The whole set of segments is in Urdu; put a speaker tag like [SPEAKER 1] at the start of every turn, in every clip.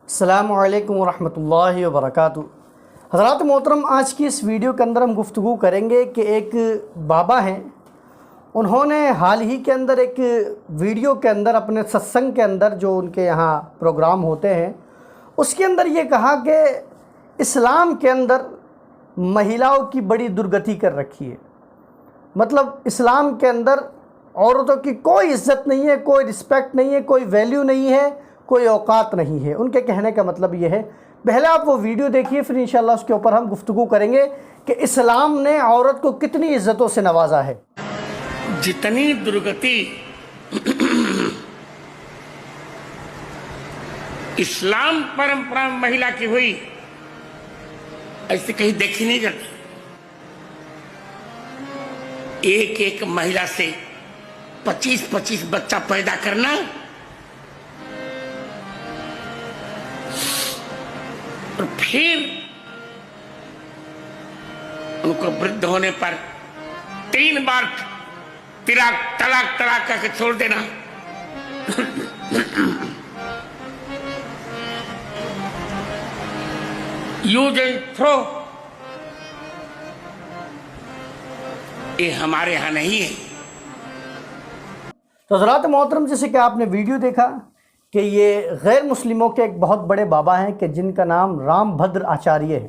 [SPEAKER 1] السلام علیکم ورحمۃ اللہ وبرکاتہ۔ حضرات محترم، آج کی اس ویڈیو کے اندر ہم گفتگو کریں گے کہ ایک بابا ہیں، انہوں نے حال ہی کے اندر ایک ویڈیو کے اندر اپنے ستسنگ کے اندر جو ان کے یہاں پروگرام ہوتے ہیں اس کے اندر یہ کہا کہ اسلام کے اندر مہیلاؤں کی بڑی درگتی کر رکھی ہے۔ مطلب اسلام کے اندر عورتوں کی کوئی عزت نہیں ہے، کوئی رسپیکٹ نہیں ہے، کوئی ویلیو نہیں ہے، کوئی اوقات نہیں ہے۔ ان کے کہنے کا مطلب یہ ہے، پہلے آپ وہ ویڈیو دیکھیے، پھر انشاءاللہ اس کے اوپر ہم گفتگو کریں گے کہ اسلام نے عورت کو کتنی عزتوں سے نوازا ہے۔
[SPEAKER 2] جتنی درگتی اسلام پرمپرا مہیلا کی ہوئی ایسے کہیں دیکھی نہیں جاتی۔ ایک ایک مہیلا سے 25 بچہ پیدا کرنا، اور پھر ان کو وردھ ہونے پر 3 بار طلاق کر کے چھوڑ دینا، یوز اینڈ تھرو، یہ ہمارے ہاں نہیں ہے۔
[SPEAKER 1] تو حضرات محترم، جیسے کہ آپ نے ویڈیو دیکھا کہ یہ غیر مسلموں کے ایک بہت بڑے بابا ہیں کہ جن کا نام رام بھدر آچاریہ ہے۔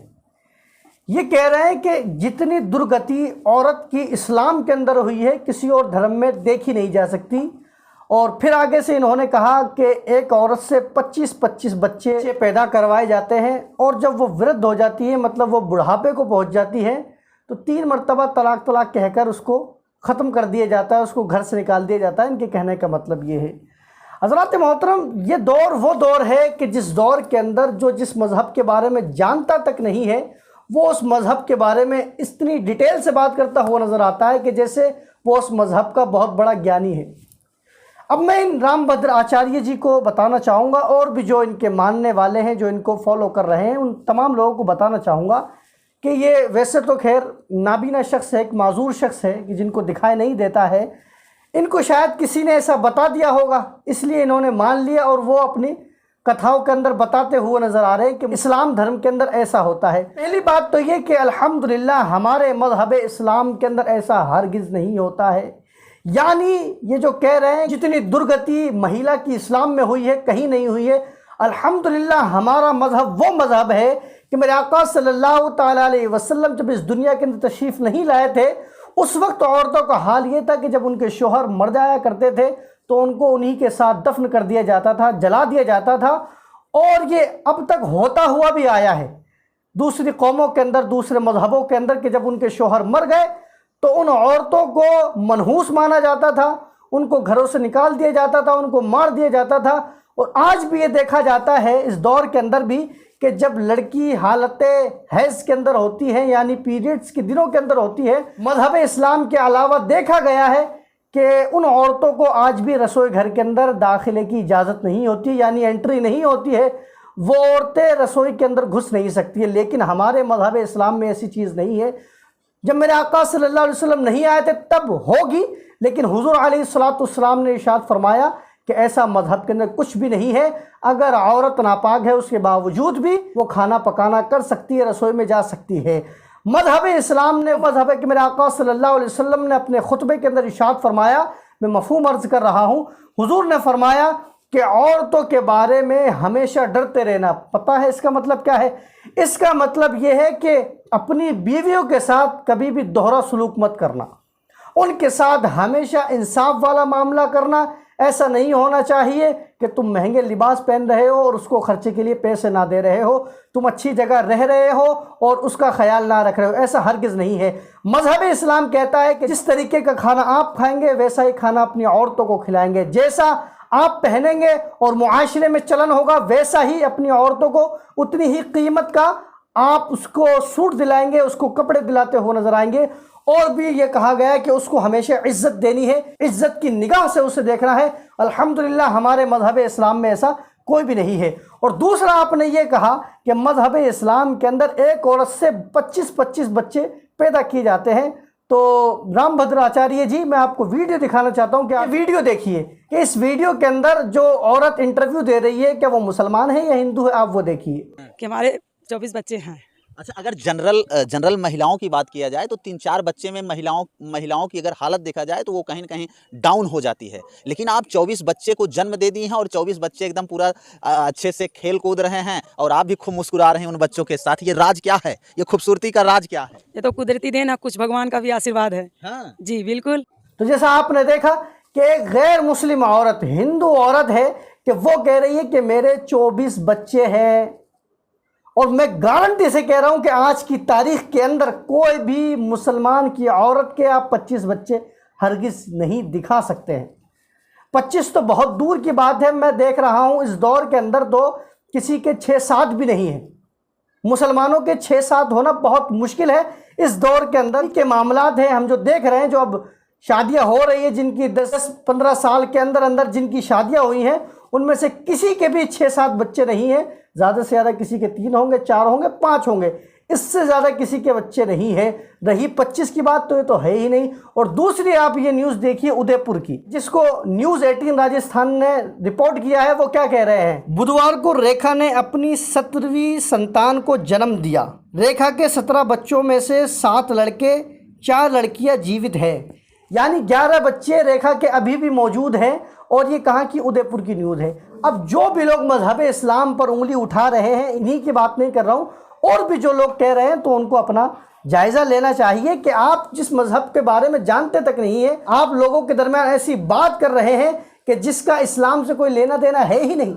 [SPEAKER 1] یہ کہہ رہے ہیں کہ جتنی درگتی عورت کی اسلام کے اندر ہوئی ہے کسی اور دھرم میں دیکھی نہیں جا سکتی، اور پھر آگے سے انہوں نے کہا کہ ایک عورت سے 25 بچے پیدا کروائے جاتے ہیں، اور جب وہ ورد ہو جاتی ہے، مطلب وہ بڑھاپے کو پہنچ جاتی ہے، تو 3 مرتبہ طلاق کہہ کر اس کو ختم کر دیا جاتا ہے، اس کو گھر سے نکال دیا جاتا ہے۔ ان کے کہنے کا مطلب یہ ہے۔ حضرات محترم، یہ دور وہ دور ہے کہ جس دور کے اندر جو جس مذہب کے بارے میں جانتا تک نہیں ہے، وہ اس مذہب کے بارے میں اتنی ڈیٹیل سے بات کرتا ہوا نظر آتا ہے کہ جیسے وہ اس مذہب کا بہت بڑا گیانی ہے۔ اب میں ان رام بھدر آچاریہ جی کو بتانا چاہوں گا، اور بھی جو ان کے ماننے والے ہیں، جو ان کو فالو کر رہے ہیں، ان تمام لوگوں کو بتانا چاہوں گا کہ یہ ویسے تو خیر نابینا شخص ہے، ایک معذور شخص ہے کہ جن کو دکھائی نہیں دیتا ہے۔ ان کو شاید کسی نے ایسا بتا دیا ہوگا، اس لیے انہوں نے مان لیا، اور وہ اپنی کتھاؤں کے اندر بتاتے ہوئے نظر آ رہے ہیں کہ اسلام دھرم کے اندر ایسا ہوتا ہے۔ پہلی بات تو یہ کہ الحمدللہ ہمارے مذہب اسلام کے اندر ایسا ہرگز نہیں ہوتا ہے۔ یعنی یہ جو کہہ رہے ہیں جتنی درگتی مہیلا کی اسلام میں ہوئی ہے کہیں نہیں ہوئی ہے۔ الحمدللہ ہمارا مذہب وہ مذہب ہے کہ میرے آقا صلی اللہ تعالیٰ علیہ وسلم جب اس دنیا کے اندر تشریف نہیں لائے تھے، اس وقت عورتوں کا حال یہ تھا کہ جب ان کے شوہر مر جایا کرتے تھے تو ان کو انہی کے ساتھ دفن کر دیا جاتا تھا، جلا دیا جاتا تھا، اور یہ اب تک ہوتا ہوا بھی آیا ہے دوسری قوموں کے اندر، دوسرے مذہبوں کے اندر، کہ جب ان کے شوہر مر گئے تو ان عورتوں کو منحوس مانا جاتا تھا، ان کو گھروں سے نکال دیا جاتا تھا، ان کو مار دیا جاتا تھا۔ اور آج بھی یہ دیکھا جاتا ہے اس دور کے اندر بھی کہ جب لڑکی حالت حیض کے اندر ہوتی ہے، یعنی پیریڈز کے دنوں کے اندر ہوتی ہے، مذہب اسلام کے علاوہ دیکھا گیا ہے کہ ان عورتوں کو آج بھی رسوئی گھر کے اندر داخلے کی اجازت نہیں ہوتی، یعنی انٹری نہیں ہوتی ہے، وہ عورتیں رسوئی کے اندر گھس نہیں سکتی ہے۔ لیکن ہمارے مذہب اسلام میں ایسی چیز نہیں ہے۔ جب میرے آقا صلی اللہ علیہ وسلم نہیں آئے تھے تب ہوگی، لیکن حضور علیہ السلام نے ارشاد فرمایا کہ ایسا مذہب کے اندر کچھ بھی نہیں ہے۔ اگر عورت ناپاک ہے اس کے باوجود بھی وہ کھانا پکانا کر سکتی ہے، رسوئی میں جا سکتی ہے۔ مذہب اسلام نے مذہب ہے کہ میرے آقا صلی اللہ علیہ وسلم نے اپنے خطبے کے اندر ارشاد فرمایا، میں مفہوم عرض کر رہا ہوں، حضور نے فرمایا کہ عورتوں کے بارے میں ہمیشہ ڈرتے رہنا۔ پتہ ہے اس کا مطلب کیا ہے؟ اس کا مطلب یہ ہے کہ اپنی بیویوں کے ساتھ کبھی بھی دوہرا سلوک مت کرنا، ان کے ساتھ ہمیشہ انصاف والا معاملہ کرنا۔ ایسا نہیں ہونا چاہیے کہ تم مہنگے لباس پہن رہے ہو اور اس کو خرچے کے لیے پیسے نہ دے رہے ہو، تم اچھی جگہ رہ رہے ہو اور اس کا خیال نہ رکھ رہے ہو، ایسا ہرگز نہیں ہے۔ مذہب اسلام کہتا ہے کہ جس طریقے کا کھانا آپ کھائیں گے ویسا ہی کھانا اپنی عورتوں کو کھلائیں گے، جیسا آپ پہنیں گے اور معاشرے میں چلن ہوگا ویسا ہی اپنی عورتوں کو اتنی ہی قیمت کا آپ اس کو سوٹ دلائیں گے، اس کو کپڑے دلاتے ہوئے نظر آئیں گے۔ اور بھی یہ کہا گیا ہے کہ اس کو ہمیشہ عزت دینی ہے، عزت کی نگاہ سے اسے دیکھنا ہے۔ الحمدللہ ہمارے مذہب اسلام میں ایسا کوئی بھی نہیں ہے۔ اور دوسرا آپ نے یہ کہا کہ مذہب اسلام کے اندر ایک عورت سے 25 بچے پیدا کیے جاتے ہیں، تو رام بھدر آچاریہ جی میں آپ کو ویڈیو دکھانا چاہتا ہوں کہ آپ ویڈیو دیکھیے کہ اس ویڈیو کے اندر جو عورت انٹرویو دے رہی ہے کیا وہ مسلمان ہے یا ہندو ہے، آپ وہ دیکھیے
[SPEAKER 3] کہ ہمارے 24 بچے ہیں۔
[SPEAKER 4] اچھا، اگر جنرل مہیلاؤں کی بات کیا جائے تو 3-4 بچے میں مہیلاؤں کی اگر حالت دیکھا جائے تو وہ کہیں نہ کہیں ڈاؤن ہو جاتی ہے، لیکن آپ 24 بچے کو جنم دے دی ہیں اور 24 بچے ایک دم پورا اچھے سے کھیل کود رہے ہیں اور آپ بھی خوب مسکرا رہے ہیں ان بچوں کے ساتھ، یہ راج کیا ہے؟ یہ خوبصورتی کا راج کیا ہے؟
[SPEAKER 3] یہ تو قدرتی دین ہے، کچھ بھگوان کا بھی آشیرواد ہے۔
[SPEAKER 4] ہاں
[SPEAKER 3] جی بالکل۔
[SPEAKER 1] تو جیسا آپ نے دیکھا کہ ایک غیر مسلم عورت، ہندو عورت ہے کہ وہ کہہ رہی ہے کہ میرے 24 بچے ہیں، اور میں گارنٹی سے کہہ رہا ہوں کہ آج کی تاریخ کے اندر کوئی بھی مسلمان کی عورت کے آپ 25 بچے ہرگز نہیں دکھا سکتے ہیں۔ 25 تو بہت دور کی بات ہے، میں دیکھ رہا ہوں اس دور کے اندر تو کسی کے 6-7 بھی نہیں ہیں، مسلمانوں کے 6-7 ہونا بہت مشکل ہے اس دور کے اندر کے معاملات ہیں ہم جو دیکھ رہے ہیں، جو اب شادیاں ہو رہی ہیں جن کی 10-15 سال کے اندر جن کی شادیاں ہوئی ہیں ان میں سے کسی کے بھی 6-7 بچے نہیں ہیں، زیادہ سے زیادہ کسی کے 3 ہوں گے، 4 ہوں گے، 5 ہوں گے، اس سے زیادہ کسی کے بچے نہیں ہیں۔ رہی 25 کی بات تو یہ تو ہے ہی نہیں۔ اور دوسری آپ یہ نیوز دیکھیے ادے پور کی، جس کو نیوز 18 راجستھان نے رپورٹ کیا ہے، وہ کیا کہہ رہے ہیں؟ بدھوار کو ریکھا نے اپنی 17ویں سنتان کو جنم دیا۔ ریکھا کے 17 بچوں میں سے 7 لڑکے 4 لڑکیاں جیوت ہیں، یعنی 11 بچے ریکھا کے ابھی بھی موجود ہیں، اور یہ کہاں کی ادے پور کی نیوز ہے۔ اب جو بھی لوگ مذہب اسلام پر انگلی اٹھا رہے ہیں، انہی کی بات نہیں کر رہا ہوں، اور بھی جو لوگ کہہ رہے ہیں تو ان کو اپنا جائزہ لینا چاہیے کہ آپ جس مذہب کے بارے میں جانتے تک نہیں ہیں، آپ لوگوں کے درمیان ایسی بات کر رہے ہیں کہ جس کا اسلام سے کوئی لینا دینا ہے ہی نہیں۔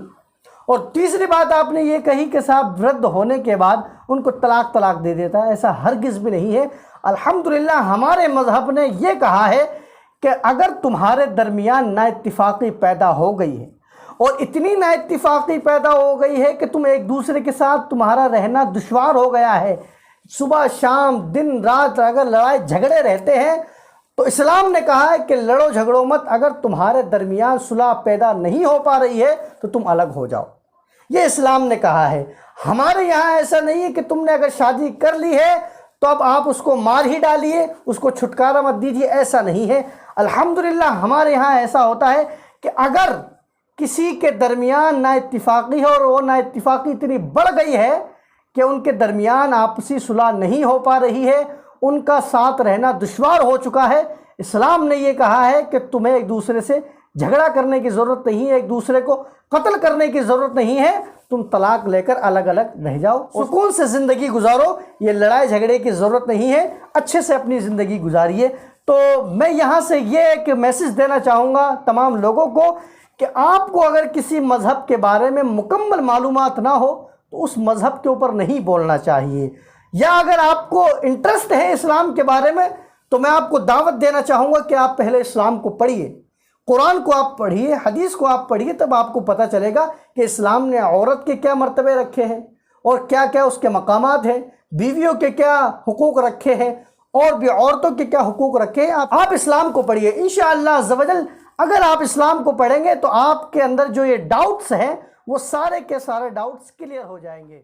[SPEAKER 1] اور تیسری بات آپ نے یہ کہی کہ صاحب رد ہونے کے بعد ان کو طلاق دے دیتا ہے، ایسا ہرگز بھی نہیں ہے۔ الحمدللہ ہمارے مذہب نے یہ کہا ہے کہ اگر تمہارے درمیان نا اتفاقی پیدا ہو گئی ہے، اور اتنی نا اتفاقی پیدا ہو گئی ہے کہ تم ایک دوسرے کے ساتھ تمہارا رہنا دشوار ہو گیا ہے، صبح شام دن رات اگر لڑائی جھگڑے رہتے ہیں، تو اسلام نے کہا ہے کہ لڑو جھگڑو مت، اگر تمہارے درمیان صلح پیدا نہیں ہو پا رہی ہے تو تم الگ ہو جاؤ، یہ اسلام نے کہا ہے۔ ہمارے یہاں ایسا نہیں ہے کہ تم نے اگر شادی کر لی ہے تو اب آپ اس کو مار ہی ڈالیے، اس کو چھٹکارا مت دیجیے، ایسا نہیں ہے۔ الحمدللہ ہمارے یہاں ایسا ہوتا ہے کہ اگر کسی کے درمیان نا اتفاقی ہے اور وہ نا اتفاقی اتنی بڑھ گئی ہے کہ ان کے درمیان آپسی صلح نہیں ہو پا رہی ہے، ان کا ساتھ رہنا دشوار ہو چکا ہے، اسلام نے یہ کہا ہے کہ تمہیں ایک دوسرے سے جھگڑا کرنے کی ضرورت نہیں ہے، ایک دوسرے کو قتل کرنے کی ضرورت نہیں ہے، تم طلاق لے کر الگ الگ رہ جاؤ، سکون سے زندگی گزارو، یہ لڑائی جھگڑے کی ضرورت نہیں ہے، اچھے سے اپنی زندگی گزاریے۔ تو میں یہاں سے یہ ایک میسج دینا چاہوں گا تمام لوگوں کو کہ آپ کو اگر کسی مذہب کے بارے میں مکمل معلومات نہ ہو تو اس مذہب کے اوپر نہیں بولنا چاہیے، یا اگر آپ کو انٹرسٹ ہے اسلام کے بارے میں تو میں آپ کو دعوت دینا چاہوں گا کہ آپ پہلے اسلام کو پڑھیے، قرآن کو آپ پڑھیے، حدیث کو آپ پڑھیے، تب آپ کو پتہ چلے گا کہ اسلام نے عورت کے کیا مرتبے رکھے ہیں اور کیا کیا اس کے مقامات ہیں، بیویوں کے کیا حقوق رکھے ہیں اور بھی عورتوں کے کیا حقوق رکھے ہیں۔ آپ اسلام کو پڑھیے، انشاءاللہ عزوجل اگر آپ اسلام کو پڑھیں گے تو آپ کے اندر جو یہ ڈاؤٹس ہیں وہ سارے کے سارے ڈاؤٹس کلیئر ہو جائیں گے۔